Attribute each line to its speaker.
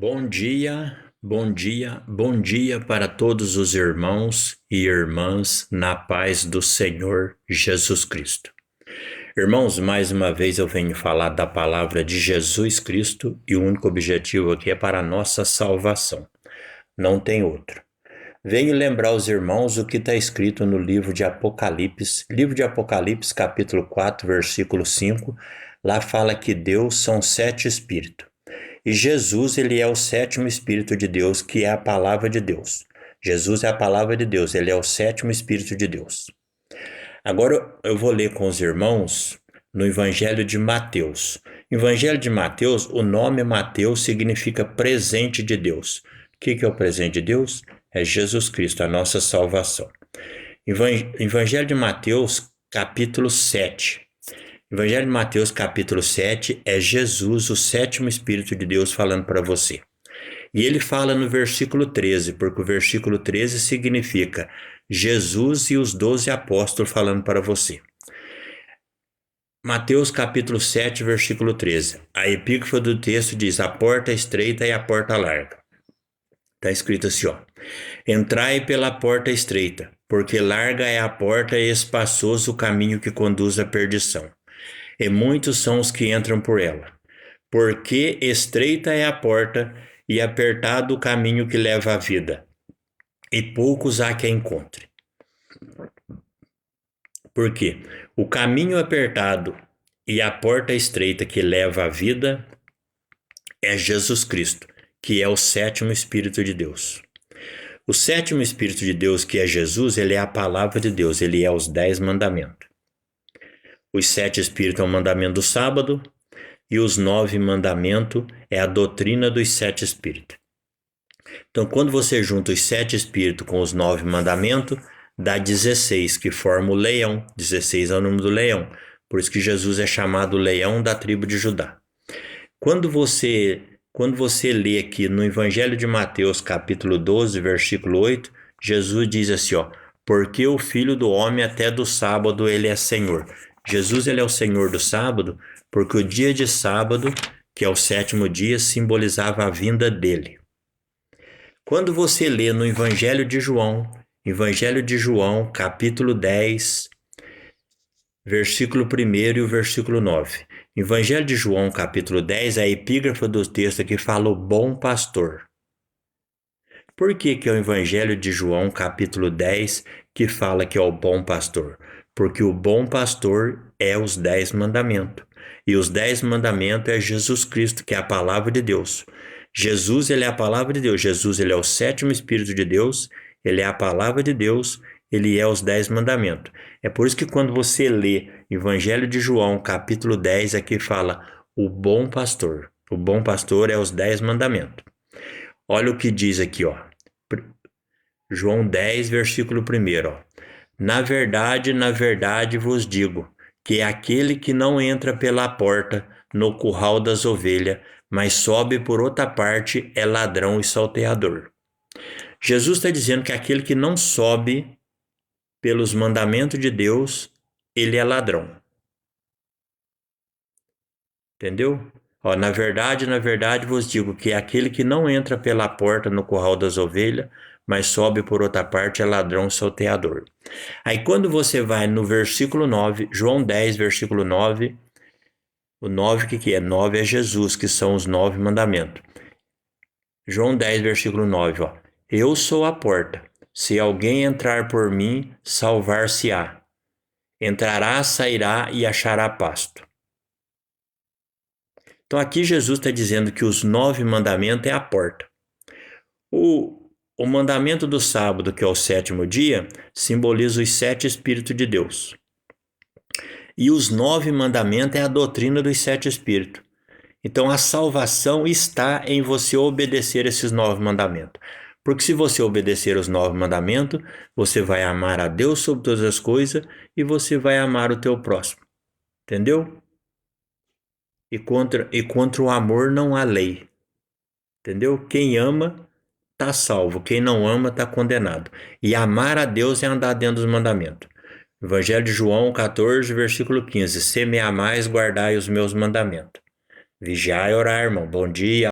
Speaker 1: Bom dia, bom dia, bom dia para todos os irmãos e irmãs na paz do Senhor Jesus Cristo. Irmãos, mais uma vez eu venho falar da palavra de Jesus Cristo e o único objetivo aqui é para a nossa salvação. Não tem outro. Venho lembrar os irmãos o que está escrito no livro de Apocalipse, capítulo 4, versículo 5. Lá fala que Deus são 7 espíritos. E Jesus, ele é o 7º Espírito de Deus, que é a palavra de Deus. Jesus é a palavra de Deus, ele é o 7º Espírito de Deus. Agora eu vou ler com os irmãos no Evangelho de Mateus. Evangelho de Mateus, o nome Mateus significa presente de Deus. O que é o presente de Deus? É Jesus Cristo, a nossa salvação. Evangelho de Mateus, capítulo 7. Evangelho de Mateus, capítulo 7, é Jesus, o 7º Espírito de Deus, falando para você. E ele fala no versículo 13, porque o versículo 13 significa Jesus e os 12 apóstolos falando para você. Mateus, capítulo 7, versículo 13. A epígrafe do texto diz: a porta estreita e a porta larga. Está escrito assim, ó: entrai pela porta estreita, porque larga é a porta e espaçoso o caminho que conduz à perdição. E muitos são os que entram por ela. Porque estreita é a porta e apertado o caminho que leva à vida, e poucos há que a encontre. Porque o caminho apertado e a porta estreita que leva à vida é Jesus Cristo, que é o 7º Espírito de Deus. O 7º Espírito de Deus, que é Jesus, ele é a palavra de Deus, ele é os 10 mandamentos. Os 7 Espíritos é o mandamento do sábado, e os 9 mandamentos é a doutrina dos 7 Espíritos. Então, quando você junta os 7 Espíritos com os 9 mandamentos, dá 16, que forma o leão. 16 é o número do leão. Por isso que Jesus é chamado leão da tribo de Judá. Quando você lê aqui no Evangelho de Mateus, capítulo 12, versículo 8, Jesus diz assim, ó: porque o Filho do Homem até do sábado ele é Senhor. Jesus, ele é o Senhor do sábado, porque o dia de sábado, que é o 7º dia, simbolizava a vinda dele. Quando você lê no Evangelho de João, capítulo 10, versículo 1 e o versículo 9. Evangelho de João, capítulo 10, a epígrafe do texto aqui fala o bom pastor. Por que é o Evangelho de João, capítulo 10, que fala que é o bom pastor? Porque o bom pastor é os 10 mandamentos. E os 10 mandamentos é Jesus Cristo, que é a palavra de Deus. Jesus, ele é a palavra de Deus. Jesus, ele é o 7º Espírito de Deus. Ele é a palavra de Deus. Ele é os 10 mandamentos. É por isso que quando você lê Evangelho de João, capítulo 10, aqui fala o bom pastor. O bom pastor é os 10 mandamentos. Olha o que diz aqui, ó. João 10, versículo 1, ó. Na verdade vos digo, que aquele que não entra pela porta no curral das ovelhas, mas sobe por outra parte, é ladrão e salteador. Jesus está dizendo que aquele que não sobe pelos mandamentos de Deus, ele é ladrão. Entendeu? Ó, na verdade vos digo que aquele que não entra pela porta no curral das ovelhas, mas sobe por outra parte, é ladrão salteador. Aí quando você vai no versículo 9, João 10, versículo 9, o 9 o que é? 9 é Jesus, que são os 9 mandamentos. João 10, versículo 9, ó. Eu sou a porta. Se alguém entrar por mim, salvar-se-á. Entrará, sairá e achará pasto. Então aqui Jesus está dizendo que os 9 mandamentos é a porta. O mandamento do sábado, que é o 7º dia, simboliza os 7 Espíritos de Deus. E os 9 mandamentos é a doutrina dos 7 Espíritos. Então a salvação está em você obedecer esses 9 mandamentos. Porque se você obedecer os 9 mandamentos, você vai amar a Deus sobre todas as coisas e você vai amar o teu próximo. Entendeu? E contra o amor não há lei. Entendeu? Quem ama está salvo, quem não ama está condenado. E amar a Deus é andar dentro dos mandamentos. Evangelho de João 14, versículo 15. Se me amais, guardai os meus mandamentos. Vigiai e orai, irmão. Bom dia.